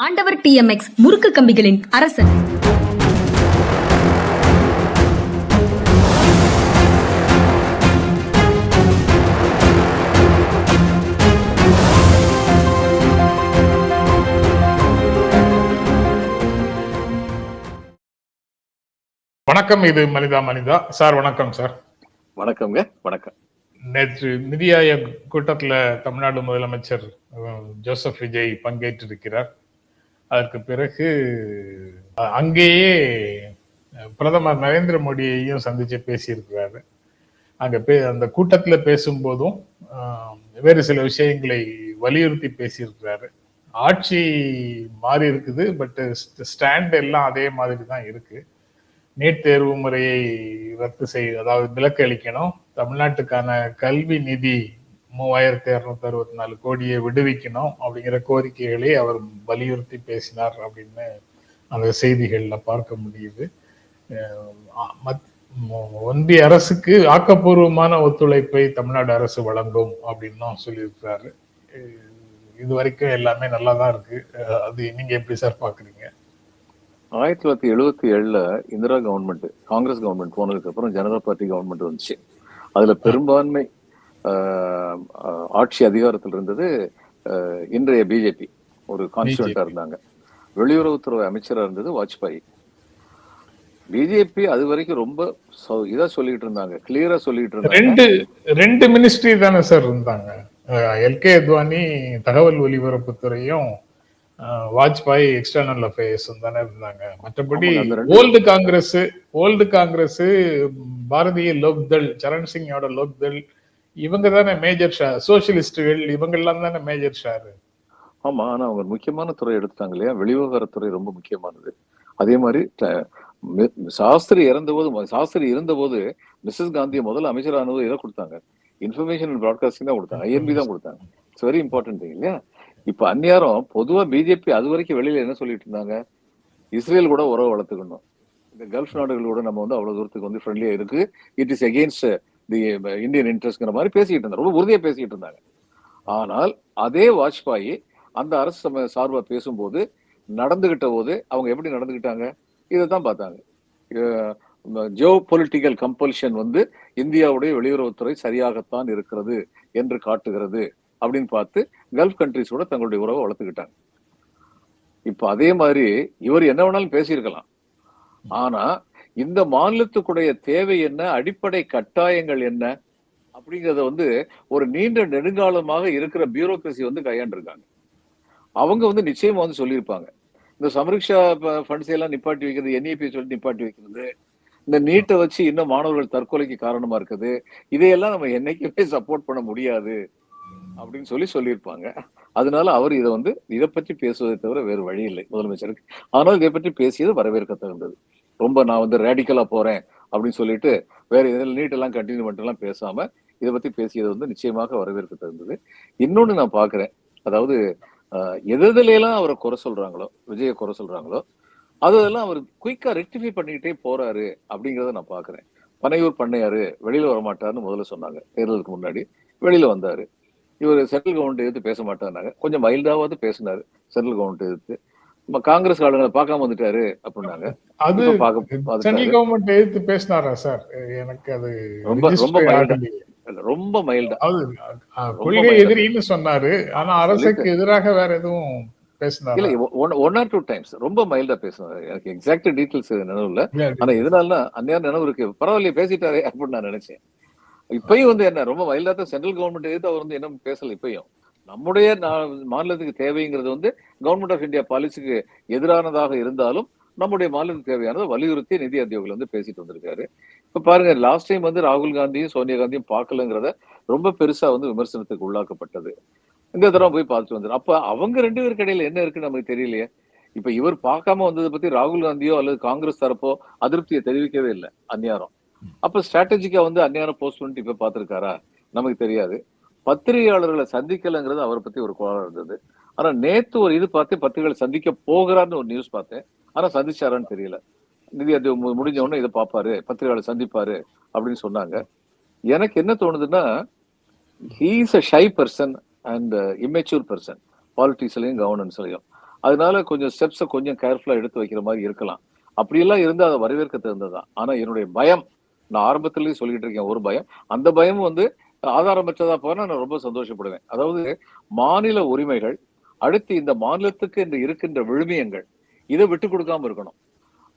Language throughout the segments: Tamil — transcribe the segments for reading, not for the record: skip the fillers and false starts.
ஆண்டவர் TMX முறுக்கு கம்பிகளின் அரசன். வணக்கம். இது மனிதா சார். வணக்கம் சார். வணக்கம்ங்க. வணக்கம். நேற்று நிதி ஆயோக் கூட்டத்தில் தமிழ்நாடு முதலமைச்சர் ஜோசப் விஜய் பங்கேற்றிருக்கிறார். அதற்கு பிறகு அங்கேயே பிரதமர் நரேந்திர மோடியையும் சந்திச்சு பேசியிருக்கிறாரு. அந்த கூட்டத்துல பேசும்போதும் வேறு சில விஷயங்களை வலியுறுத்தி பேசியிருக்கிறாரு. ஆட்சி மாறி இருக்குது, பட் ஸ்டாண்ட் எல்லாம் அதே மாதிரி தான் இருக்கு. நீட் தேர்வு முறையை ரத்து அதாவது விலக்கு அளிக்கணும், தமிழ்நாட்டுக்கான கல்வி நிதி 3264 கோடியை விடுவிக்கணும் அப்படிங்கிற கோரிக்கைகளை அவர் வலியுறுத்தி பேசினார் அப்படின்னு அந்த செய்திகள்ல பார்க்க முடியுது. ஒன்றிய அரசுக்கு ஆக்கப்பூர்வமான ஒத்துழைப்பை தமிழ்நாடு அரசு வழங்கும் அப்படின்னு சொல்லியிருக்கிறாரு. இது வரைக்கும் எல்லாமே நல்லா தான் இருக்கு. அது நீங்க எப்படி சார் பாக்குறீங்க? 1977 இந்திரா கவர்மெண்ட், காங்கிரஸ் கவர்மெண்ட் போனதுக்கு அப்புறம் ஜனதா பார்ட்டி கவர்மெண்ட் வந்துச்சு. அதுல பெரும்பான்மை ஆட்சி அதிகாரத்தில் இருந்தது இன்றைய பிஜேபி. ஒரு கான்ஸ்டியூண்டா இருந்தாங்க. வெளியுறவுத்துறை அமைச்சரா இருந்தது வாஜ்பாய். பிஜேபி அது வரைக்கும் ரொம்ப இதா சொல்லிட்டு இருந்தாங்க, கிளியரா சொல்லிட்டு இருந்தாங்க. ரெண்டு மினிஸ்ட்ரி தானே சார் இருந்தாங்க. எல்கே அத்வானி தகவல் ஒலிபரப்புத்துறையும் வாஜ்பாய் எக்ஸ்டர்னல் அஃபேர்ஸ் தானே இருந்தாங்க. மற்றபடி ஓல்டு காங்கிரஸ் பாரதிய லோக்தள், சரண் சிங்கோட லோக்தள், இவங்க தானே மேஜர் ஷேர். சோசியலிஸ்டுகள் இவங்க எல்லாம் தானே மேஜர் ஷேர். ஆமா, ஆனா அவங்க முக்கியமான துறை எடுத்தாங்க இல்லையா? வெளிவிவகாரத்துறை ரொம்ப முக்கியமானது. அதே மாதிரி சாஸ்திரி இருந்தபோது மிஸ்ஸஸ் காந்தியை முதல்ல அமைச்சரானது இதை கொடுத்தாங்க, இன்ஃபர்மேஷன் அண்ட் பிராட்காஸ்டிங் தான் கொடுத்தாங்க, INB தான் கொடுத்தாங்க. இட்ஸ் வெரி இம்பார்ட்டன்ட் இல்லையா? இப்ப அந்நியாரம் பொதுவா பிஜேபி அது வரைக்கும் வெளியில என்ன சொல்லிட்டு இருந்தாங்க, இஸ்ரேல் கூட உறவு வளர்த்துக்கணும், இந்த கல்ஃப் நாடுகள் கூட நம்ம அவ்வளவு தூரத்துக்கு ஃப்ரெண்ட்லியா இருக்கு, it is against the Indian இன்ட்ரெஸ்ட்ங்கிற மாதிரி பேசிக்கிட்டு இருந்தாங்க, ரொம்ப உறுதியா பேசிக்கிட்டு இருந்தாங்க. ஆனால் அதே வாஜ்பாய் அந்த அரசு சார்பா பேசும்போது நடந்துகிட்ட போது அவங்க எப்படி நடந்துகிட்டாங்க இதைத்தான் பார்த்தாங்க. ஜியோ பொலிட்டிக்கல் கம்பல்ஷன் இந்தியாவுடைய வெளியுறவுத்துறை சரியாகத்தான் இருக்கிறது என்று காட்டுகிறது அப்படின்னு பார்த்து கல்ஃப் கண்ட்ரிஸோட தங்களுடைய உறவை வளர்த்துக்கிட்டாங்க. இப்ப அதே மாதிரி இவர் என்ன வேணாலும் பேசியிருக்கலாம், ஆனா இந்த மாநிலத்துக்குடைய தேவை என்ன, அடிப்படை கட்டாயங்கள் என்ன அப்படிங்கறத ஒரு நீண்ட நெடுங்காலமாக இருக்கிற பியூரோக்ரசி கையாண்டிருக்காங்க. அவங்க நிச்சயமா சொல்லியிருப்பாங்க, இந்த சமரக்ஷா ஃபண்ட்ஸ் எல்லாம் நிப்பாட்டி வைக்கிறது, NEP சொல்லி நிப்பாட்டி வைக்கிறது, இந்த நீட்டை வச்சு இன்னும் மாணவர்கள் தற்கொலைக்கு காரணமா இருக்குது, இதையெல்லாம் நம்ம என்னைக்குமே சப்போர்ட் பண்ண முடியாது அப்படின்னு சொல்லியிருப்பாங்க. அதனால அவர் இதை பற்றி பேசுவதை தவிர வேறு வழி இல்லை முதலமைச்சருக்கு. ஆனால் இதை பற்றி பேசியது வரவேற்க தகுந்தது. ரொம்ப நான் ரேடிக்கலா போறேன் அப்படின்னு சொல்லிட்டு வேற இதில் நீட் எல்லாம் கண்டினியூ பண்ணிட்டு பேசாம இதை பத்தி பேசியது நிச்சயமாக வரவேற்க தகுந்தது. இன்னொன்னு நான் பாக்குறேன், அதாவது எதெல்லாம் அவரை குறை சொல்றாங்களோ, விஜய குறை சொல்றாங்களோ, அதெல்லாம் அவர் குயிக்கா ரெக்டிஃபை பண்ணிக்கிட்டே போறாரு அப்படிங்கிறத நான் பாக்குறேன். பனையூர் பண்ணையாரு வெளியில வரமாட்டாருன்னு முதல்ல சொன்னாங்க, தேர்தலுக்கு முன்னாடி வெளியில வந்தாரு. இவர் சென்ட்ரல் கவர்மெண்ட் எதிர்த்து பேச மாட்டாருனாங்க, கொஞ்சம் மைல்டாவது பேசினாரு சென்ட்ரல் கவர்மெண்ட் எதிர்த்து. காங்கிரஸ் ஆளுங்களை பார்க்காம வந்துட்டாரு அப்படின்னாங்க. அது சென்ட்ரல் கவர்மெண்ட் எதிர்த்து பேசினாரா சார்? எனக்கு அது ரொம்ப மைல்டா கொள்கை எதிரின்னு சொன்னாரு, ஆனா அரசுக்கு எதிராக வேற எதுவும் பேசினாரு இல்ல. 1 or 2 டைம்ஸ் ரொம்ப மைல்டா பேசினாரு. எனக்கு எக்ஸாக்ட் டீடைல்ஸ் நினைவு இல்ல, ஆனா இதனால அந்நியார் நினைவு இருக்கு. பரவாயில்லையே பேசிட்டாரு அப்படின்னு நான் நினைச்சேன். இப்பயும் என்ன ரொம்ப மைல்டா தான் சென்ட்ரல் கவர்மெண்ட் எதிர்த்து அவர் என்ன பேசல. இப்பயும் நம்முடைய மாநிலத்துக்கு தேவைங்கிறது கவர்மெண்ட் ஆஃப் இந்தியா பாலிசிக்கு எதிரானதாக இருந்தாலும் நம்முடைய மாநிலத்துக்கு தேவையானதை வலியுறுத்தி நிதி ஆயோக்ல பேசிட்டு வந்திருக்காரு. இப்ப பாருங்க, லாஸ்ட் டைம் ராகுல் காந்தியும் சோனியா காந்தியும் பார்க்கலங்கிறத ரொம்ப பெருசா விமர்சனத்துக்கு உள்ளாக்கப்பட்டது. இந்த தடவை போய் பார்த்துட்டு வந்தாரு. அப்ப அவங்க 2 பேருக்கு இடையில என்ன இருக்குன்னு நமக்கு தெரியலையே. இப்ப இவர் பார்க்காம வந்ததை பத்தி ராகுல் காந்தியோ அல்லது காங்கிரஸ் தரப்போ அதிருப்தியை தெரிவிக்கவே இல்லை அந்நியாரம். அப்ப ஸ்ட்ராட்டஜிக்கா அந்நியாரம் போஸ்ட் பண்ணிட்டு இப்ப பார்த்திருக்காரா நமக்கு தெரியாது. பத்திரிகையாளர்களை சந்திக்கலங்கிறது அவரை பத்தி ஒரு கோளாறு இருந்தது. ஆனா நேத்து ஒரு இது பார்த்தேன், பத்திரிகைகளை சந்திக்க போகிறான்னு ஒரு நியூஸ் பார்த்தேன். ஆனா சந்திச்சாரான்னு தெரியல. நிதி ஆயோக் முடிஞ்ச உடனே இதை பார்ப்பாரு, பத்திரிகையாளர் சந்திப்பாரு அப்படின்னு சொன்னாங்க. எனக்கு என்ன தோணுதுன்னா, he is a shy person and immature person, பாலிட்டிக்ஸ்லயும் கவர்னன்ஸ்லயும். அதனால கொஞ்சம் ஸ்டெப்ஸை கொஞ்சம் கேர்ஃபுல்லா எடுத்து வைக்கிற மாதிரி இருக்கலாம். அப்படியெல்லாம் இருந்தா அதை வரவேற்க தகுந்ததுதான். ஆனா என்னுடைய பயம், நான் ஆரம்பத்திலேயே சொல்லிட்டு இருக்கேன் ஒரு பயம். அந்த பயம் வந்து ஆதாரமற்றதா போனா நான் ரொம்ப சந்தோஷப்படுவேன். அதாவது மாநில உரிமைகள், அடுத்து இந்த மாநிலத்துக்கு இந்த இருக்கின்ற விழுமியங்கள், இதை விட்டு கொடுக்காம இருக்கணும்.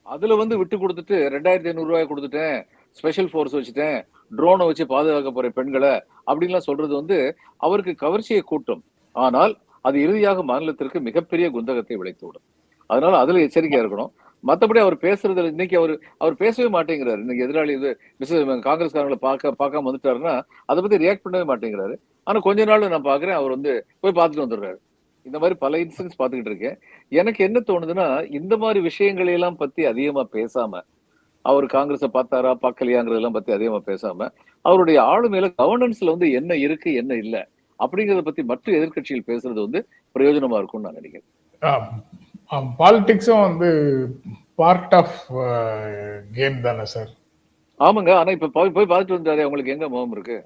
அதுல வந்து விட்டு கொடுத்துட்டு 2500 ரூபாய் கொடுத்துட்டேன், ஸ்பெஷல் ஃபோர்ஸ் வச்சுட்டேன், ட்ரோனை வச்சு பாதுகாக்க போறேன் பெண்களை அப்படின்லாம் சொல்றது வந்து அவருக்கு கவர்ச்சியை கூட்டும். ஆனால் அது இறுதியாக மாநிலத்திற்கு மிகப்பெரிய குந்தகத்தை விளைத்துவிடும். அதனால அதுல எச்சரிக்கையா இருக்கணும். மத்தபடி அவர் பேசுறதுல இன்னைக்கு அவர் பேசவே மாட்டேங்கிறாரு. இன்னைக்கு எதிராளி இது காங்கிரஸ்காரங்களை பார்க்காம வந்துட்டாருன்னா அதை பத்தி ரியாக்ட் பண்ணவே மாட்டேங்கிறாரு. ஆனா கொஞ்ச நாள் நான் பாக்குறேன் அவர் வந்து போய் பார்த்துட்டு வந்துடுறாரு. இந்த மாதிரி பல இன்சிடென்ட்ஸ் பார்த்துக்கிட்டு இருக்கேன். எனக்கு என்ன தோணுதுன்னா, இந்த மாதிரி விஷயங்களை எல்லாம் பத்தி அதிகமா பேசாம, அவர் காங்கிரஸை பார்த்தாரா பார்க்கலையாங்கிறதெல்லாம் பத்தி அதிகமா பேசாம, அவருடைய ஆளுமையில கவர்னன்ஸ்ல வந்து என்ன இருக்கு என்ன இல்ல அப்படிங்கறத பத்தி மற்ற எதிர்க்கட்சிகள் பேசுறது வந்து பிரயோஜனமா இருக்கும்னு நான் நினைக்கிறேன். பாலிடிக்ஸும் வந்து பார்ட் ஆஃப் கேம் தானே சார்? ஆமாங்க. ஆனா இப்ப போய் பார்த்துட்டு வந்தாரு, அவங்களுக்கு எங்க முகம் இருக்கு?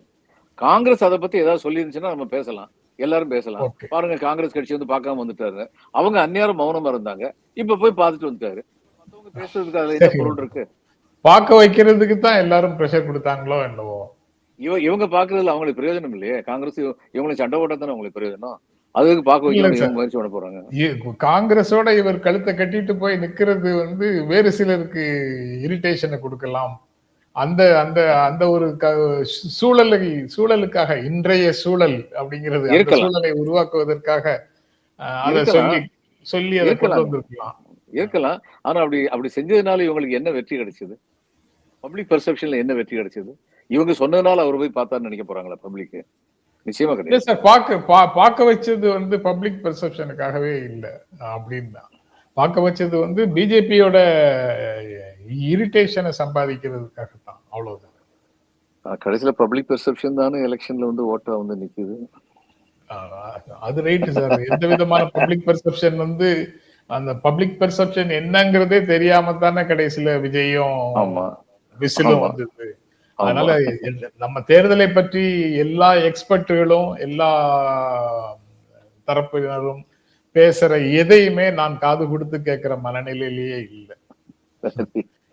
காங்கிரஸ் அதை பத்தி ஏதாவது சொல்லி இருந்துச்சுன்னா நம்ம பேசலாம், எல்லாரும் பேசலாம். பாருங்க, காங்கிரஸ் கட்சி வந்து பார்க்காம வந்துட்டாரு, அவங்க அந்நியாரம் மௌனமா இருந்தாங்க, இப்ப போய் பார்த்துட்டு வந்துட்டாரு. மத்தவங்க பேசுறதுக்கு அதுல என்ன பொருள் இருக்கு? பார்க்க வைக்கிறதுக்கு தான் எல்லாரும் பிரஷர் கொடுத்தாங்களோ என்னவோ. இவங்க பாக்குறதுல அவங்களுக்கு பிரயோஜனம் இல்லையே. காங்கிரஸ் இவங்களை சண்டை போட்டா தானே அவங்களுக்கு பிரயோஜனம். அதுக்கு பார்க்க வைக்க முயற்சி பண்ண போறாங்க. காங்கிரஸோட இவர் கழுத்தை கட்டிட்டு போய் நிக்கிறது வந்து வேறு சிலருக்கு இரிட்டேஷனை கொடுக்கலாம். அந்த அந்த அந்த ஒரு சூழலுக்காக, இன்றைய சூழல் அப்படிங்கிறது அந்த சூழலை உருவாக்குவதற்காக அதை சொல்லி அதை கொண்டு வந்திருக்கலாம். இருக்கலாம். ஆனா அப்படி செஞ்சதுனால இவங்களுக்கு என்ன வெற்றி கிடைச்சது? பப்ளிக் பெர்செப்ஷன்ல என்ன வெற்றி கிடைச்சது? இவங்க சொன்னதுனால அவர் போய் பார்த்தாருன்னு நினைக்க போறாங்களா பப்ளிக்? நிச்சயமா கிடையாது சார். பார்க்க வச்சது வந்து பப்ளிக் பெர்செப்ஷனுக்காகவே இல்ல அப்படின்னா, பார்க்க வச்சது வந்து பிஜேபியோட இரிட்டேஷனை சம்பாதிக்கிறதுக்காக தான். அவ்வளவுதான். கடைசியில பப்ளிக் பெர்செப்ஷன் தானே எலெக்ஷன்ல வந்து ஓட்டா வந்து நிக்குது. அது ரைட் சார். எந்த விதமான பப்ளிக் பெர்செப்ஷன் வந்து அந்த பப்ளிக் பெர்செப்ஷன் என்னங்கிறதே தெரியாம தானே கடைசியில விஜயும் விசிலும் வந்தது. அதனால நம்ம தேர்தலை பற்றி எல்லா எக்ஸ்பர்ட்டுகளும் எல்லா தரப்பினரும் பேசுற எதையுமே நான் காது கொடுத்து கேட்கிற மனநிலையிலேயே இல்லை.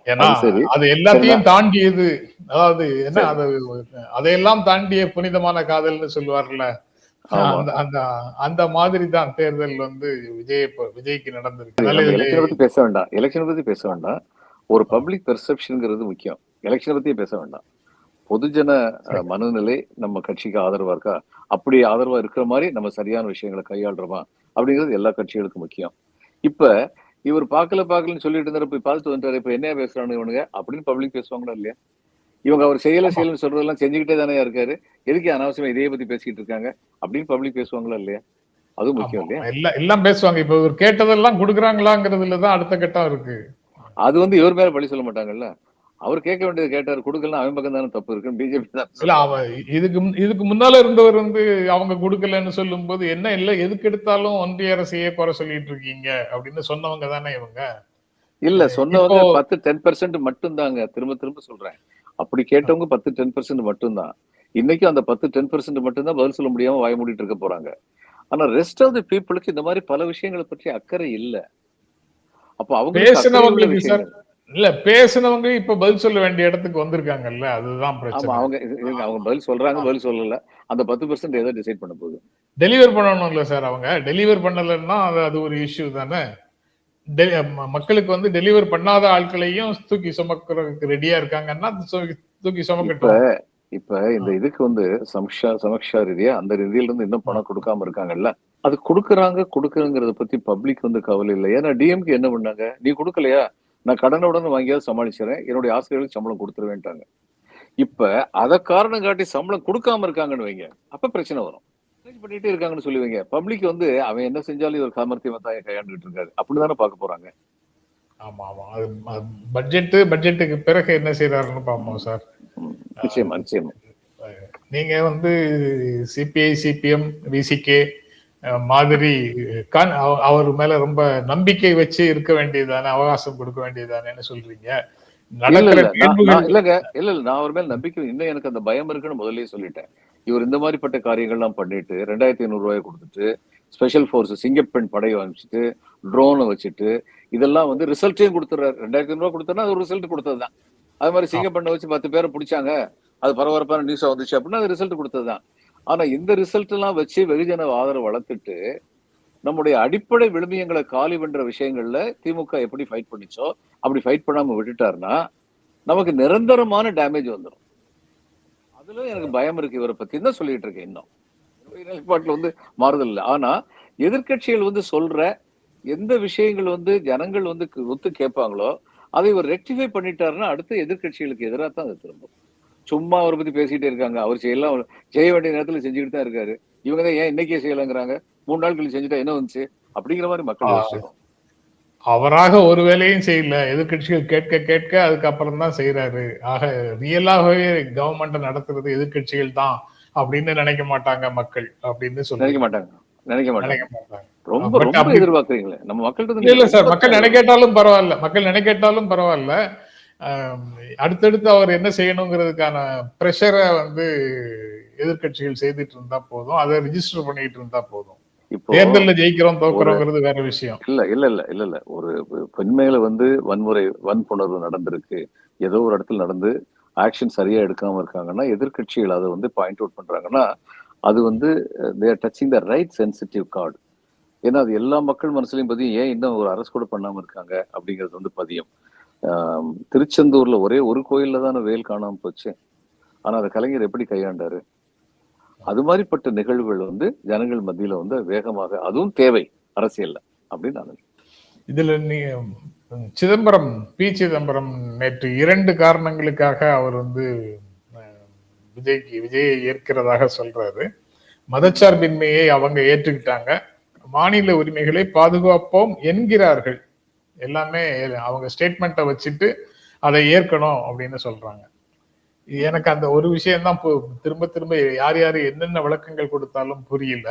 ஏன்னா அது எல்லாத்தையும் தாண்டியது. அதாவது என்ன, அதையெல்லாம் தாண்டிய புனிதமான காதல்னு சொல்லுவார்ல, அந்த மாதிரி தான் தேர்தல் வந்து விஜய்க்கு நடந்திருக்கு. எலெக்ஷன் பத்தி பேச வேண்டாம். ஒரு பப்ளிக் பெர்செப்ஷன்ங்கிறது முக்கியம். எலெக்ஷனை பத்தியே பேச வேண்டாம். பொதுஜன மனநிலை நம்ம கட்சிக்கு ஆதரவா இருக்கா, அப்படி ஆதரவா இருக்கிற மாதிரி நம்ம சரியான விஷயங்களை கையாளுறோமா அப்படிங்கிறது எல்லா கட்சிகளுக்கும் முக்கியம். இப்ப இவர் பாக்கலன்னு சொல்லிட்டு இருந்தாரு, போய் பார்த்துட்டு வந்துட்டாரு, இப்ப என்ன பேசுறானு இவனுங்க அப்படின்னு பப்ளிக் பேசுவாங்களா இல்லையா? இவங்க அவர் செய்யலன்னு சொல்றதெல்லாம் செஞ்சுக்கிட்டே தானே இருக்காரு, எதுக்கு அனாவசியமா இதையே பத்தி பேசிக்கிட்டு இருக்காங்க அப்படின்னு பப்ளிக் பேசுவாங்களா இல்லையா? அதுவும் முக்கியம் இல்லையா? எல்லாம் பேசுவாங்க. இப்ப இவர் கேட்டதெல்லாம் கொடுக்குறாங்களாங்கிறதுலதான் அடுத்த கட்டம் இருக்கு. அது வந்து இவர் மேல பழி சொல்ல மாட்டாங்கல்ல. அவர் கேட்க வேண்டியது கேட்டாரு, கொடுக்கலாம், அவன் பக்கம் தானே தப்பு இருக்கு. பிஜேபி தான் இதுக்கு முன்னால இருந்தவர் வந்து அவங்க கொடுக்கலன்னு சொல்லும் போது என்ன இல்ல, எதுக்கு எடுத்தாலும் ஒன்றிய அரசையே குறை சொல்லிட்டு இருக்கீங்க அப்படின்னு சொன்னவங்க தானே இவங்க. இல்ல, சொன்னவங்க 10-10% மட்டும் தாங்க. திரும்ப சொல்றேன், அப்படி கேட்டவங்க 10-10% மட்டும்தான். இன்னைக்கு அந்த 10-10% மட்டும்தான் பதில் சொல்ல முடியாம வாய மூடிட்டு இருக்க போறாங்க. ஆனா ரெஸ்ட் ஆஃப் தி பீப்புளுக்கு இந்த மாதிரி பல விஷயங்களை பற்றி அக்கறை இல்ல. அப்ப அவங்க பேசினவங்க இப்ப பதில் சொல்ல வேண்டிய இடத்துக்கு வந்திருக்காங்கல்ல, அதுதான் பிரச்சனை. அவங்க பதில் சொல்றாங்க, பதில் சொல்லல. அந்த 10% ஏதோ டிசைட் பண்ண போகுது. டெலிவர் பண்ணணும் இல்ல சார். அவங்க டெலிவர் பண்ணலன்னா அது ஒரு இஷ்யூ தானே. மக்களுக்கு வந்து டெலிவர் பண்ணாத ஆட்களையும் தூக்கி சுமக்கிறதுக்கு ரெடியா இருக்காங்கன்னா தூக்கி சுமக்கட்டும். இப்ப இந்த இதுக்கு வந்து சமீக்ஷா ரீதியா அந்த ரீதியில இருந்து இன்னும் பணம் கொடுக்காம இருக்காங்கல்ல, அது கொடுக்குறங்கிறத பத்தி பப்ளிக் வந்து கவலை இல்லை. ஏன்னா டிஎம்கே என்ன பண்ணாங்க, நீ கொடுக்கலையா, நான் கடனுடன் வாங்கியாவது சமாளிச்சுறேன், என்னுடைய ஆசிரியர்களுக்கு சம்பளம் கொடுத்துருவேன்ட்டாங்க. இப்ப அதை காரணம் காட்டி சம்பளம் கொடுக்காம இருக்காங்கன்னு வைங்க, அப்ப பிரச்சனை வரும். பண்ணிட்டே இருக்காங்கன்னு சொல்லுவீங்க, பப்ளிக் வந்து அவன் என்ன செஞ்சாலும் இவர் சாமர்த்தியமா தான் கையாண்டுட்டு இருக்காரு அப்படிதானே பார்க்க போறாங்க. ஆமா ஆமா, பட்ஜெட்டுக்கு பிறகு என்ன செய்யறாருன்னு பார்ப்போம் சார். நிச்சயமா. நீங்க வந்து சிபிஐ, சிபிஎம், விசிகே மாதிரி அவர் மேல ரொம்ப நம்பிக்கை வச்சு இருக்க வேண்டியதானே, அவகாசம் கொடுக்க வேண்டியதானேன்னு சொல்றீங்க. இல்லங்க, நான் அவர் மேல நம்பிக்கை இன்னும் எனக்கு அந்த பயம் இருக்குன்னு முதல்லயே சொல்லிட்டேன். இவர் இந்த மாதிரிப்பட்ட காரியங்கள்லாம் பண்ணிட்டு 2500 ரூபாய் கொடுத்துட்டு ஸ்பெஷல் போர்ஸ் சிங்கப்பெண் படையை அனுப்பிச்சுட்டு ட்ரோனை வச்சுட்டு இதெல்லாம் வந்து ரிசல்ட்டையும் கொடுத்துறாரு. 2,500 கொடுத்தா அது ஒரு ரிசல்ட் கொடுத்ததுதான். அது மாதிரி சிங்கப்பண்ணை வச்சு 10 பேரை பிடிச்சாங்க, அது பரபரப்பான நியூஸா வந்துச்சு அப்படின்னா அது ரிசல்ட் கொடுத்ததுதான். ஆனா இந்த ரிசல்ட் எல்லாம் வச்சு வெகுஜன ஆதரவு வளர்த்துட்டு நம்முடைய அடிப்படை விழுமியங்களை காலி பண்ற விஷயங்கள்ல திமுக எப்படி ஃபைட் பண்ணிச்சோ அப்படி ஃபைட் பண்ணாம விட்டுட்டாருன்னா நமக்கு நிரந்தரமான டேமேஜ் வந்துடும். அதுல எனக்கு பயம் இருக்கு. இவரை பத்தி தான் சொல்லிட்டு இருக்கேன். இன்னும் நிலைப்பாட்டுல வந்து மாறுதல் இல்லை. ஆனா எதிர்கட்சிகள் வந்து சொல்ற எந்த விஷயங்கள் வந்து ஜனங்கள் வந்து ஒத்து கேட்பாங்களோ அதை இவர் ரெக்டிஃபை பண்ணிட்டாருன்னா அடுத்த எதிர்கட்சிகளுக்கு எதிராக தான் அது திரும்பும். சும்மா அவரை பத்தி பேசிட்டே இருக்காங்க. அவர் செய்ய வேண்டிய நேரத்துல செஞ்சுக்கிட்டு தான் இருக்காரு. இவங்க தான் ஏன் இன்னைக்கே செய்யலங்கிறாங்க, 3 நாள் கழிச்சு செஞ்சுட்டா என்ன வந்துச்சு அப்படிங்கிற மாதிரி மக்கள் யோசிச்சிருக்கோம். அவராக ஒரு வேலையும் செய்யல, எதிர்கட்சிகள் கேட்க கேட்க அதுக்கப்புறம் தான் செய்யறாரு. ஆக ரியலாகவே கவர்மெண்ட் நடத்துறது எதிர்கட்சிகள் தான் அப்படின்னு நினைக்க மாட்டாங்க மக்கள் அப்படின்னு சொல்லி நினைக்க மாட்டாங்க. ரொம்ப But ரொம்ப அப்படி எதிர்பார்க்கறீங்களே நம்ம மக்கள்கிட்ட. இல்ல சார், மக்கள் நினைக்கேட்டாலும் பரவாயில்ல. அடுத்தடுத்து அவர் என்ன செய்யணுங்கிறதுக்கான பிரஷரை வந்து எதிர்கட்சிகள் செய்துட்டு இருந்தா போதும், அதை ரிஜிஸ்டர் பண்ணிட்டு இருந்தா போதும். இப்போ தேர்தல்ல ஜெயிக்கிறோம் தோக்குறோங்கிறது வேற விஷயம். இல்ல ஒரு பெண்மையில வந்து வன்புணர்வு நடந்திருக்கு, ஏதோ ஒரு இடத்துல நடந்து ஆக்ஷன் சரியா எடுக்காம இருக்காங்கன்னா எதிர்கட்சிகள் அதை வந்து பாயிண்ட் அவுட் பண்றாங்கன்னா அது வந்து they are touching the right sensitive chord. ஏன்னா அது எல்லா மக்கள் மனசுலயும் பதியும். ஏன் இன்னும் ஒரு அரசு கூட பண்ணாம இருக்காங்க அப்படிங்கிறது வந்து பதியும். திருச்செந்தூர்ல ஒரே ஒரு கோயில்ல தானே வேல் காணாம போச்சு. ஆனா அதை கலைஞர் எப்படி கையாண்டாரு? அது மாதிரிப்பட்ட நிகழ்வுகள் வந்து ஜனங்கள் மத்தியில வந்து வேகமாக அதுவும் தேவை அரசியல்ல அப்படின்னு நான். இதுல சிதம்பரம் சிதம்பரம் நேற்று 2 காரணங்களுக்காக அவர் வந்து விஜயை ஏற்கிறதாக சொல்றாரு. மதச்சார்பின்மையை அவங்க ஏற்றுக்கிட்டாங்க, மாநில உரிமைகளை பாதுகாப்போம் என்கிறார்கள். எல்லாமே அவங்க ஸ்டேட்மெண்ட்டை வச்சுட்டு அதை ஏற்கணும் அப்படின்னு சொல்றாங்க. எனக்கு அந்த ஒரு விஷயம்தான் திரும்ப திரும்ப யார் யாரு என்னென்ன விளக்கங்கள் கொடுத்தாலும் புரியல.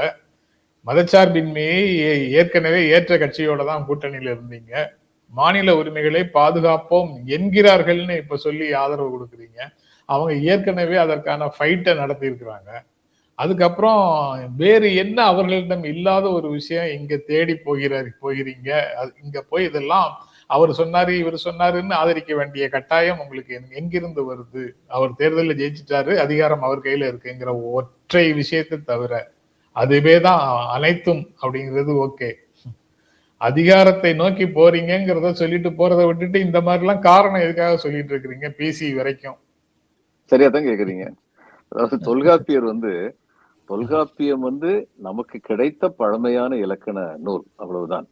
மதச்சார்பின்மையை ஏற்கனவே ஏற்ற கட்சியோட தான் கூட்டணியில இருந்தீங்க, மாநில உரிமைகளை பாதுகாப்போம் என்கிறார்கள்னு இப்ப சொல்லி ஆதரவு கொடுக்குறீங்க. அவங்க ஏற்கனவே அதற்கான ஃபைட்டை நடத்தி இருக்கிறாங்க. அதுக்கப்புறம் வேறு என்ன அவர்களிடம் இல்லாத ஒரு விஷயம் இங்க தேடி போகிறீங்க? இங்க போய் இதெல்லாம் அவர் சொன்னாரு இவர் சொன்னாருன்னு ஆதரிக்க வேண்டிய கட்டாயம் உங்களுக்கு எங்கிருந்து வருது? அவர் தேர்தலில் ஜெயிச்சிட்டாரு, அதிகாரம் அவர் கையில இருக்குங்கிற ஒற்றை விஷயத்தை தவிர அதுவே தான் அனைத்தும் அப்படிங்கிறது. ஓகே, அதிகாரத்தை நோக்கி போறீங்கிறத சொல்லிட்டு போறதை விட்டுட்டு இந்த மாதிரி எல்லாம் காரணம் எதுக்காக சொல்லிட்டு இருக்கிறீங்க? பிசி வரைக்கும் சரியா தான் கேக்குறீங்க. அதாவது தொல்காப்பியம் வந்து நமக்கு கிடைத்த பழமையான இலக்கண நூல், அவ்வளவுதான்.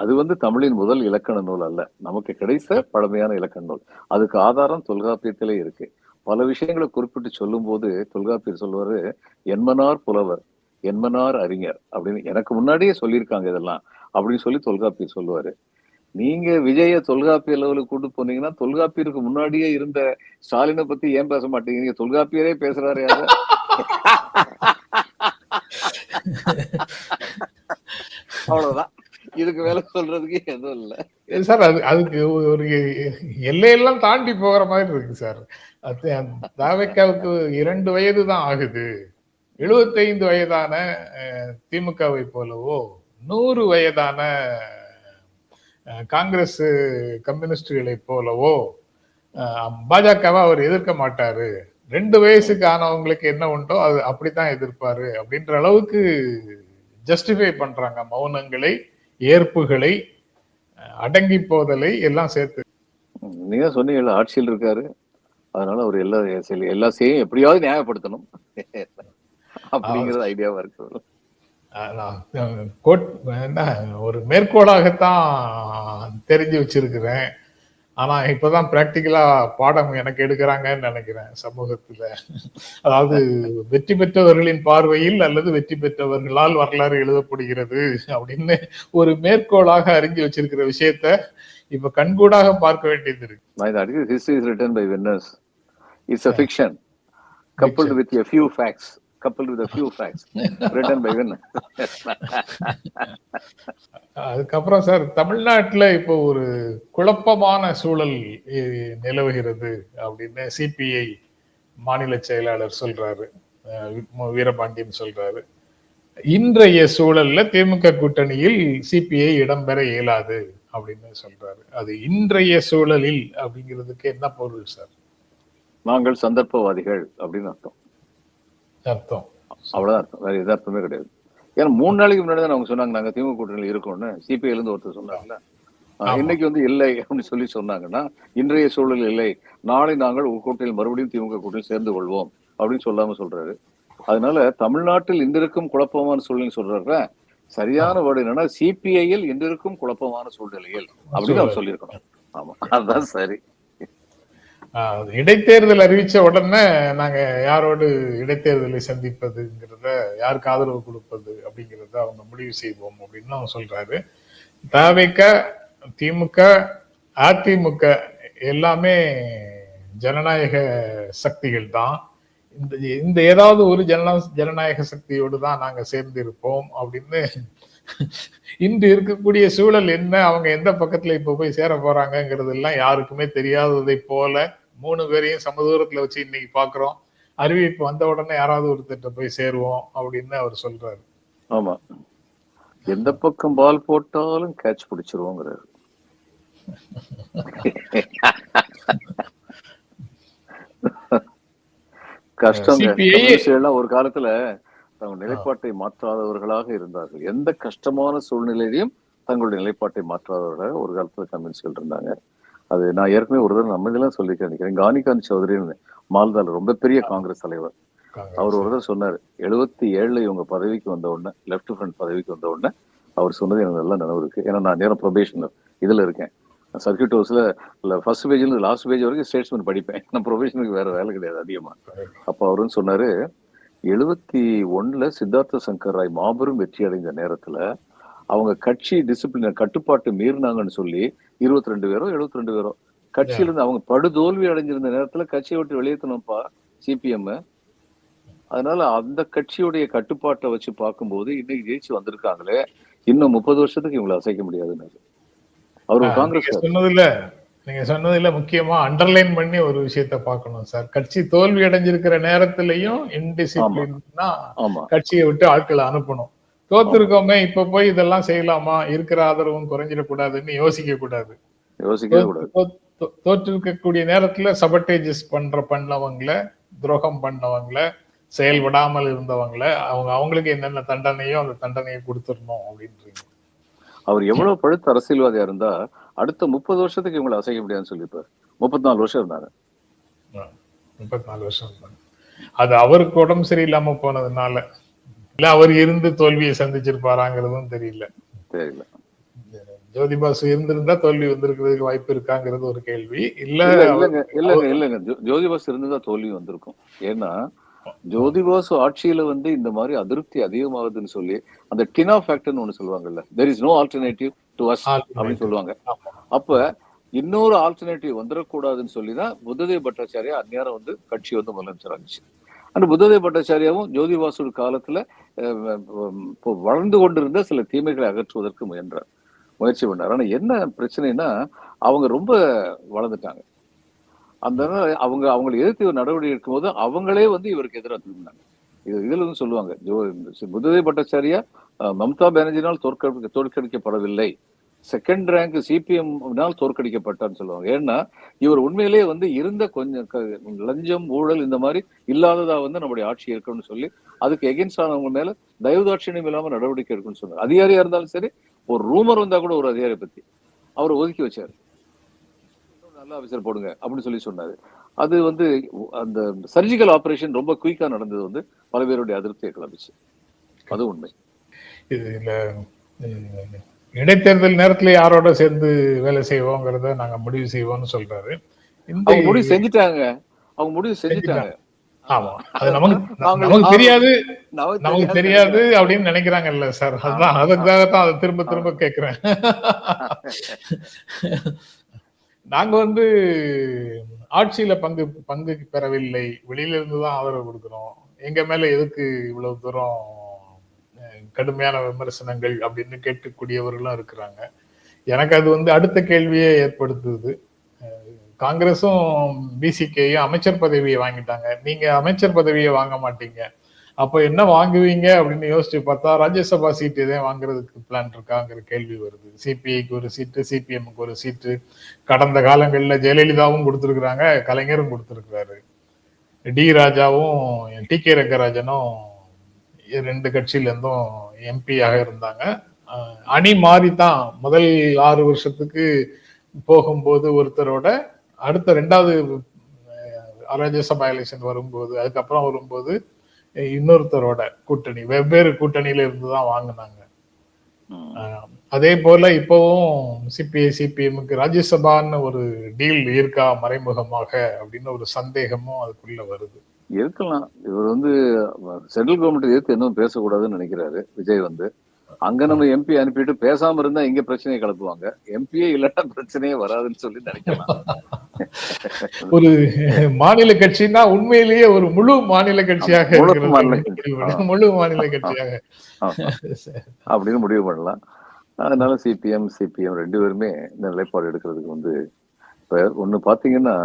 அது வந்து தமிழின் முதல் இலக்கண நூல் அல்ல, நமக்கு கிடைத்த பழமையான இலக்கண நூல். அதுக்கு ஆதாரம் தொல்காப்பியத்திலே இருக்கு. பல விஷயங்களை குறிப்பிட்டு சொல்லும் போது தொல்காப்பியர் சொல்லுவாரு, என்மனார் புலவர், என்மனார் அறிஞர் அப்படின்னு. எனக்கு முன்னாடியே சொல்லியிருக்காங்க இதெல்லாம் அப்படின்னு சொல்லி தொல்காப்பியர் சொல்லுவாரு. நீங்க விஜய தொல்காப்பிய லெவலுக்கு கூட்டு போனீங்கன்னா தொல்காப்பியருக்கு முன்னாடியே இருந்த ஸ்டாலினை பத்தி ஏன் பேச மாட்டீங்க? நீங்க தொல்காப்பியரே பேசுறாரு. யாரு அவ்வளவுதான், இதுக்கு மேல சொல்றதுக்கு எதுவும் இல்ல சார். அதுக்கு ஒரு எல்லையெல்லாம் தாண்டி போகிற மாதிரி இருக்கு சார். தாவேக்காவுக்கு 2 வயது தான் ஆகுது. 75 வயதான திமுகவை போலவோ 100 வயதான காங்கிரஸ் கம்யூனிஸ்டுகளை போலவோ பாஜகவை அவர் எதிர்க்க மாட்டாரு. 2 வயசுக்கு ஆனவங்களுக்கு என்ன உண்டோ அது அப்படித்தான் எதிர்ப்பாரு அப்படின்ற அளவுக்கு ஜஸ்டிஃபை பண்றாங்க. மௌனங்களை, ஏற்புகளை, அடங்கி போதலை எல்லாம் சேர்த்து. நீங்க சொன்னீங்க ஆட்சியில் இருக்காரு, அதனால அவர் எல்லா செய்யும் எப்படியாவது நியாயப்படுத்தணும் அப்படிங்கறது ஐடியாவா இருக்கு. ஒரு மேற்கோளாகத்தான் தெரிஞ்சு வச்சிருக்கிறேன். ஆனா இப்பதான் பிராக்டிக்கலா பாடம் எனக்கு எடுக்கிறாங்கன்னு நினைக்கிறேன் சமூகத்துல. அதாவது வெற்றி பெற்றவர்களின் பார்வையில் அல்லது வெற்றி பெற்றவர்களால் வரலாறு எழுதப்படுகிறது அப்படின்னு ஒரு மேற்கோளாக அறிஞ்சு வச்சிருக்கிற விஷயத்த இப்ப கண்கூடாக பார்க்க வேண்டியது இருக்கு. History is written by winners. It's a fiction coupled with a few facts. Written by winners. அதுக்கப்புறம் சார், தமிழ்நாட்டுல இப்போ ஒரு குழப்பமான சூழல் நிலவுகிறது அப்படின்னு சிபிஐ மாநில செயலாளர் சொல்றாரு, வீரபாண்டியன் சொல்றாரு. இன்றைய சூழல்ல திமுக கூட்டணியில் சிபிஐ இடம்பெற இயலாது அப்படின்னு சொல்றாரு. அது இன்றைய சூழலில் அப்படிங்கிறதுக்கு என்ன பொருள் சார்? நாங்கள் சந்தர்ப்பவாதிகள் அப்படின்னு அர்த்தம். அர்த்தம் அவ்வளவுதான் அர்த்தம், வேற எது அர்த்தமே கிடையாது. ஏன்னா 3 நாளைக்கு முன்னாடி தான் அவங்க சொன்னாங்க நாங்க திமுக கூட்டணியில் இருக்கோம்னு. சிபிஐல இருந்து ஒருத்தர் சொன்னாங்கல்ல, இன்னைக்கு வந்து இல்லை அப்படின்னு சொல்லி சொன்னாங்கன்னா இன்றைய சூழல் இல்லை, நாளை நாங்கள் கூட்டணியில் மறுபடியும் திமுக கூட்டணியில் சேர்ந்து கொள்வோம் அப்படின்னு சொல்லாம சொல்றாரு. அதனால தமிழ்நாட்டில் இன்றிருக்கும் குழப்பமான சூழ்நிலை சொல்றாரு. சரியான வேர்டு என்னன்னா சிபிஐயில் இன்றிருக்கும் குழப்பமான சூழ்நிலையில் அப்படின்னு அவர் சொல்லியிருக்கணும். ஆமா, அதுதான் சரி. இடைத்தேர்தல் அறிவிச்ச உடனே நாங்க யாரோடு இடைத்தேர்தலை சந்திப்பதுங்கிறத, யாருக்கு ஆதரவு கொடுப்பது அப்படிங்கிறத அவங்க முடிவு செய்வோம் அப்படின்னு அவங்க சொல்றாரு. தவிக, திமுக, அதிமுக எல்லாமே ஜனநாயக சக்திகள் தான். இந்த ஏதாவது ஒரு ஜனநாயக சக்தியோடு தான் நாங்க சேர்ந்து இருப்போம் அப்படின்னு இன்று இருக்கக்கூடிய சூழல் என்ன, அவங்க எந்த பக்கத்துல இப்ப போய் சேர போறாங்கிறது எல்லாம் யாருக்குமே தெரியாததை போல 3 பேரையும் சமதூரத்துல வச்சு இன்னைக்கு பாக்குறோம். அறிவிப்பு வந்த உடனே யாராவது ஒருத்தட்ட போய் சேருவோம் அப்படின்னு அவர் சொல்றாரு. ஆமா, எந்த பக்கம் பால் போட்டாலும் கேட்ச் பிடிச்சிருவோங்கிறாரு. கஷ்டம். ஒரு காலத்துல தங்கள் நிலைப்பாட்டை மாற்றாதவர்களாக இருந்தார்கள். எந்த கஷ்டமான சூழ்நிலையிலையும் தங்களுடைய நிலைப்பாட்டை மாற்றாதவர்களாக ஒரு காலத்துல கம்யூனிஸ்ட்கள் இருந்தாங்க. அது நான் ஏற்கனவே ஒரு தடவை நம்ம இதெல்லாம் சொல்லி நினைக்கிறேன். கானிகாந்த் சௌத்ரின்னு மால்தால ரொம்ப பெரிய காங்கிரஸ் தலைவர், அவர் ஒரு தடவை சொன்னாரு, 77 இவங்க பதவிக்கு வந்த உடனே, லெப்ட் ஃப்ரண்ட் பதவிக்கு வந்த உடனே அவர் சொன்னது எனக்கு நல்லா நினைவு இருக்கு. ஏன்னா நான் நேரம் ப்ரொபேஷனர் இதுல இருக்கேன். சர்க்கியூட் ஹவுஸ்ல ஃபர்ஸ்ட் பேஜ்ல லாஸ்ட் பேஜ் வரைக்கும் ஸ்டேட்ஸ்மென்ட் படிப்பேன். நான் ப்ரொபேஷனுக்கு வேற வேலை கிடையாது அதிகமா. அப்ப அவருன்னு சொன்னாரு, 71 சித்தார்த்த சங்கர் ராய் மாபெரும் வெற்றி அடைந்த நேரத்துல அவங்க கட்சி டிசிப்ளின் கட்டுப்பாட்டு மீறினாங்கன்னு சொல்லி 22 பேரோ 72 பேரோ கட்சியில இருந்து அவங்க படுதோல்வி அடைஞ்சிருந்த நேரத்துல கட்சியை விட்டு வெளியேற்றணும்ப்பா சிபிஎம். அதனால அந்த கட்சியுடைய கட்டுப்பாட்டை வச்சு பார்க்கும்போது இன்னைக்கு ஜெயிச்சு வந்திருக்காங்களே, இன்னும் 30 வருஷத்துக்கு இவங்களை அசைக்க முடியாதுன்னு அவரு காங்கிரஸ் நீங்க சொன்னதுல முக்கியமா அண்டர்லைன் பண்ணி ஒரு விஷயத்த பார்க்கணும் சார். கட்சி தோல்வி அடைஞ்சிருக்கிற நேரத்திலையும் இன்டிசிப்ளின்னா கட்சியை விட்டு ஆட்களை அனுப்பணும். தோத்திருக்கோமே இப்ப போய் இதெல்லாம் செய்யலாமா, இருக்கிற ஆதரவும் குறைஞ்சிடக்கூடாதுன்னு யோசிக்க கூடாது. தோற்றிருக்கக்கூடிய நேரத்துல சபட்டேஜஸ் பண்ணவங்கள, துரோகம் பண்ணவங்கள, செயல்படாமல் இருந்தவங்கள அவங்களுக்கு என்னென்ன தண்டனையோ அந்த தண்டனையை கொடுத்துடணும் அப்படின்றீங்க. அவர் எவ்வளவு பழுத்த அரசியல்வாதியா இருந்தா அடுத்த 30 வருஷத்துக்கு இவங்களை அசைக்க முடியாதுன்னு சொல்லிப்பாரு. 34 வருஷம் இருந்தாங்க. 34 வருஷம் இருந்தாங்க. அது அவருக்கு உடம்பு சரியில்லாம போனதுனால இல்ல அவர் இருந்து தோல்வியை சந்திச்சிருப்பாராங்கிறதும் தெரியல. ஜோதிபாசு இருந்திருந்தா தோல்வி வந்திருக்கிறதுக்கு வாய்ப்பு இருக்காங்கிறது ஒரு கேள்வி. இல்லங்க ஜோதிபாசு இருந்திருந்தா தோல்வி வந்திருக்கும். ஏன்னா ஜோதிபாசு ஆட்சியில வந்து இந்த மாதிரி அதிருப்தி அதிகமாகுதுன்னு சொல்லி அந்த டினா ஃபேக்டர்னு ஒண்ணு சொல்லுவாங்கல்ல, there is no alternative to us அப்படின்னு சொல்லுவாங்க. அப்ப இன்னொரு ஆல்டர்னேட்டிவ் வந்துடக்கூடாதுன்னு சொல்லிதான் புத்ததேவ் பட்டாச்சாரியா அந்நேரம் வந்து கட்சி வந்து முதலமைச்சர் ஆச்சு. அந்த புத்ததேவ் பட்டாச்சாரியாவும் ஜோதிபாசு காலத்துல வளர்ந்து கொண்டிருந்த சில தீமைகளை அகற்றுவதற்கு முயற்சி பண்ணார். ஆனா என்ன பிரச்சனைனா அவங்க ரொம்ப வளர்ந்துட்டாங்க. அந்த அவங்களை எதிர்த்து நடவடிக்கை எடுக்கும் போது அவங்களே வந்து இவருக்கு எதிராக திரும்பினாங்க. இதுல வந்து சொல்லுவாங்க, புத்ததேவ் பட்டாச்சாரியா மம்தா பானர்ஜினால் தோற்கடிக்கப்படவில்லை, செகண்ட் ரேங்க் சிபிஎம்னால் தோற்கடிக்கப்பட்டான்னு சொல்லுவாங்க. ஏன்னா இவர் உண்மையிலேயே வந்து இருந்த கொஞ்சம் லஞ்சம் ஊழல் இந்த மாதிரி இல்லாததா வந்து நம்முடைய ஆட்சி இருக்கணும்னு சொல்லி அதுக்கு எகென்ஸ்ட் ஆனவங்க மேல தயவுதாட்சியம் இல்லாம நடவடிக்கை எடுக்கணும்னு சொன்னாங்க. அதிகாரியா இருந்தாலும் சரி, ஒரு ரூமர் வந்தா கூட ஒரு அதிகாரியை பத்தி அவர் ஒதுக்கி வச்சாரு. நல்ல ஆபீசர் போடுங்க அப்படின்னு சொல்லி சொன்னாரு. அது வந்து அந்த சர்ஜிக்கல் ஆபரேஷன் ரொம்ப குயிக்கா நடந்தது வந்து பல பேருடைய அதிருப்தியை கிளம்பிச்சு. அது உண்மை. இதுல இடைத்தேர்தல் நேரத்துல யாரோட சேர்ந்து வேலை செய்வோங்கிறத நாங்க முடிவு செய்வோம்னு சொல்றாரு. அவங்க முடிவு செஞ்சுட்டாங்க. ஆமா, அது நமக்கு தெரியாது அப்படின்னு நினைக்கிறாங்கல்ல சார். அதுதான் அதுக்காகத்தான் அதை திரும்ப திரும்ப கேக்குறேன். நாங்க வந்து ஆட்சியில பங்கு பெறவில்லை, வெளியில இருந்துதான் ஆதரவு கொடுக்கிறோம், எங்க மேல எதுக்கு இவ்வளவு தூரம் கடுமையான விமர்சனங்கள் அப்படின்னு கேட்கக்கூடியவர்களும் இருக்கிறாங்க. எனக்கு அது வந்து அடுத்த கேள்வியை ஏற்படுத்துது. காங்கிரஸும் பிசிகேயும் அமைச்சர் பதவியை வாங்கிட்டாங்க, நீங்க அமைச்சர் பதவியை வாங்க மாட்டீங்க, அப்ப என்ன வாங்குவீங்க அப்படின்னு யோசிச்சு பார்த்தா ராஜ்யசபா சீட் எதே வாங்குறதுக்கு பிளான் இருக்காங்கிற கேள்வி வருது. சிபிஐக்கு ஒரு சீட்டு, சிபிஎம்க்கு ஒரு சீட்டு. கடந்த காலங்கள்ல ஜெயலலிதாவும் கொடுத்திருக்கிறாங்க, கலைஞரும் கொடுத்திருக்கிறாரு. டி ராஜாவும் டி கே ரங்கராஜனும் 2 கட்சியில இருந்தும் எம்பியாக இருந்தாங்க. அணி மாறித்தான் முதல் 6 வருஷத்துக்கு போகும்போது ஒருத்தரோட, அடுத்த 2வது ராஜ்யசபா எலெக்ஷன் வரும்போது, அதுக்கப்புறம் வரும்போது இன்னொருத்தரோட கூட்டணி, வெவ்வேறு கூட்டணியில இருந்துதான் வாங்கினாங்க. அதே போல இப்பவும் சிபிஐ சிபிஎம்க்கு ராஜ்யசபான்னு ஒரு டீல் இருக்கா மறைமுகமாக அப்படின்னு ஒரு சந்தேகமும் அதுக்குள்ள வருது. இருக்கலாம். இவர் சென்ட்ரல் கவர்மெண்ட் எதிர்த்து இன்னும் பேசக்கூடாதுன்னு நினைக்கிறாரு விஜய். அங்க நம்ம எம்பி அனுப்பிட்டு பேசாம இருந்தா இங்க பிரச்சனையை கிளப்புவாங்க. எம்பியே இல்லன்னா பிரச்சனையே வராதுன்னு சொல்லி நினைக்கலாம். ஒரு மாநில கட்சின்னா உண்மையிலேயே ஒரு முழு மாநில கட்சியாக முழு மாநில கட்சியாக அப்படின்னு முடிவு பண்ணலாம். அதனால சிபிஎம் 2 பேருமே இந்த நிலைப்பாடு எடுக்கிறதுக்கு இப்ப ஒண்ணு பாத்தீங்கன்னா,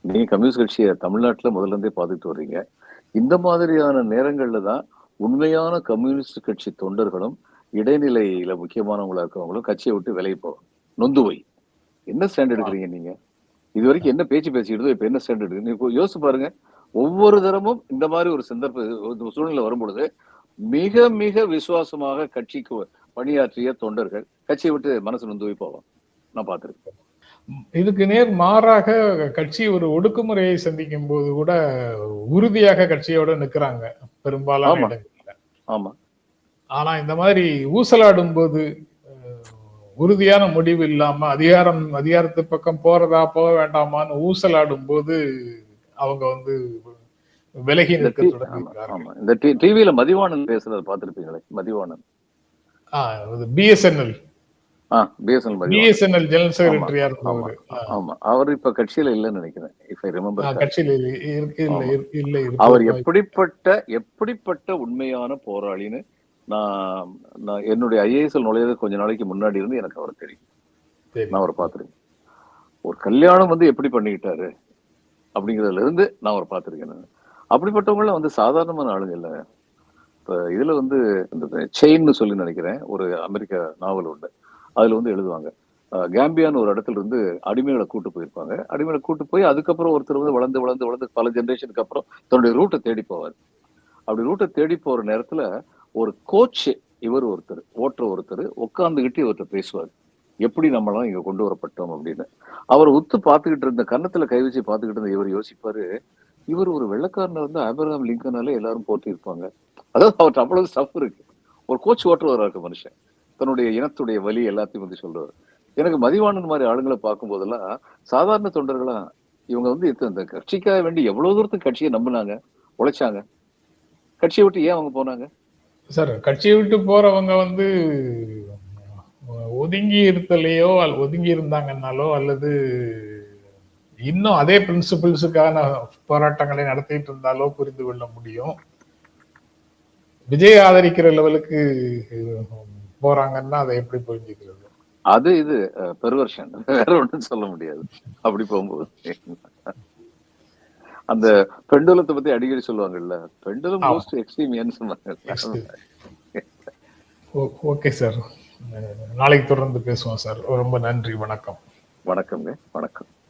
நீங்க கம்யூனிஸ்ட் கட்சியை தமிழ்நாட்டுல முதல்ல இருந்தே பார்த்துட்டு வர்றீங்க. இந்த மாதிரியான நேரங்கள்ல தான் உண்மையான கம்யூனிஸ்ட் கட்சி தொண்டர்களும் இடைநிலையில முக்கியமானவங்களா இருக்கிறவங்களும் கட்சியை விட்டு விலகி போகும். நொந்து போய் என்ன ஸ்டாண்ட் எடுக்கிறீங்க நீங்க? இது வரைக்கும் என்ன பேச்சு பேசிக்கிட்டு இப்ப என்ன ஸ்டாண்ட் எடுக்கு? நீங்க யோசிச்சு பாருங்க. ஒவ்வொரு தரமும் இந்த மாதிரி ஒரு சூழ்நிலை வரும்பொழுது மிக மிக விசுவாசமாக கட்சிக்கு பணியாற்றிய தொண்டர்கள் கட்சியை விட்டு மனசு நொந்து போய் போவோம். நான் பார்த்திருக்கேன். இதுக்கு நேர் மாறாக கட்சி ஒரு ஒடுக்குமுறையை சந்திக்கும் போது கூட உறுதியாக கட்சியோட நிக்கிறாங்க பெரும்பாலான இடங்கள்ல. ஆமா. ஆனா இந்த மாதிரி ஊசலாடும் போது உறுதியான முடிவு இல்லாம அதிகாரத்து பக்கம் போறதா போக வேண்டாமான்னு ஊசலாடும் போது அவங்க விலகி நிற்க தொடங்குகிறார்கள். இந்த டிவியில மதிவாணன் பேசுறத பார்த்திருப்பீங்களே, மதிவாணன். பிஎஸ்என்எல் பிஎஸ்என்எல் ஜெனரல் செக்ரட்டரியா இருந்தவர். ஆமா, அவர் இப்ப கட்சியில இல்லன்னு நினைக்கிறேன். If I remember. கட்சியில இல்ல. அவர் எப்படிப்பட்ட உண்மையான போராளின்னு நான் என்னுடைய ஐஏஎஸ்எல் நுழையது கொஞ்ச நாளைக்கு முன்னாடி இருந்து எனக்கு அவரை தெரியும். நான் அவரை பார்த்திருக்கேன். ஒரு கல்யாணம் எப்படி பண்ணிக்கிட்டாரு அப்படிங்கிறதுல இருந்து நான் அவரை பார்த்திருக்கேன். அப்படிப்பட்டவங்கள சாதாரணமான ஆளுங்க இல்ல. இப்ப இதுல இந்த செயின்னு சொல்லி நினைக்கிறேன், ஒரு அமெரிக்க நாவல் உண்டு. அதுல எழுதுவாங்க, கேம்பியான்னு ஒரு இடத்துல இருந்து அடிமைகளை கூட்டு போயிருப்பாங்க. அடிமைகளை கூட்டு போய் அதுக்கப்புறம் ஒருத்தர் வளர்ந்து வளர்ந்து வளர்ந்து பல ஜெனரேஷனுக்கு அப்புறம் தன்னுடைய ரூட்டை தேடி போவார். அப்படி ரூட்டை தேடி போற நேரத்துல ஒரு கோச் ஓட்டுற ஒருத்தர் உட்கார்ந்துகிட்டு இவர்கிட்ட பேசுவார், எப்படி நம்மளாம் இங்க கொண்டு வரப்பட்டோம் அப்படின்னு. அவர் உத்து பார்த்துக்கிட்டு இருந்த, கன்னத்துல கை வச்சு பார்த்துக்கிட்டு இருந்த இவர் யோசிப்பாரு, இவர் ஒரு வெள்ளக்காரனை ஆபிரகாம் லிங்கனாலே எல்லாரும் போட்டி இருப்பாங்க. அதாவது அவர்கிட்ட அவ்வளவு ஸ்டஃப் இருக்கு. ஒரு கோச் ஓட்டுறவரா இருக்கு மனுஷன். தன்னுடைய இனத்துடைய வலி எல்லாத்தையும் சொல்றாரு. எனக்கு மதிவாணன் மாதிரி ஆளுங்களை பார்க்கும் போதெல்லாம் சாதாரண தொண்டர்களா இவங்க இந்த கட்சிக்காக வேண்டி எவ்வளவு தூரத்துக்கு கட்சியை நம்பினாங்க, உழைச்சாங்க. கட்சியை விட்டு ஏன் அவங்க போனாங்க சார்? கட்சியை விட்டு போறவங்க ஒதுங்கி இருத்தலையோ ஒதுங்கி இருந்தாங்கன்னாலோ அல்லது இன்னும் அதே பிரின்சிபிள்ஸுக்கான போராட்டங்களை நடத்திட்டு இருந்தாலோ புரிந்து கொள்ள முடியும். விஜய் ஆதரிக்கிற லெவலுக்கு போறாங்கன்னா அதை எப்படி புரிஞ்சுக்கிறது? இது பெர்வர்ஷன், வேற ஒன்றும் சொல்ல முடியாது. அப்படி போகும்போது அந்த பெண்டுலத்தை பத்தி அடிக்கடி சொல்லுவாங்கல்ல, பெண்டுலம் மோஸ்ட் எக்ஸ்ட்ரீம் சொன்னாங்க. ஓகே சார், நாளைக்கு தொடர்ந்து பேசுவோம் சார். ரொம்ப நன்றி. வணக்கம். வணக்கங்க. வணக்கம்.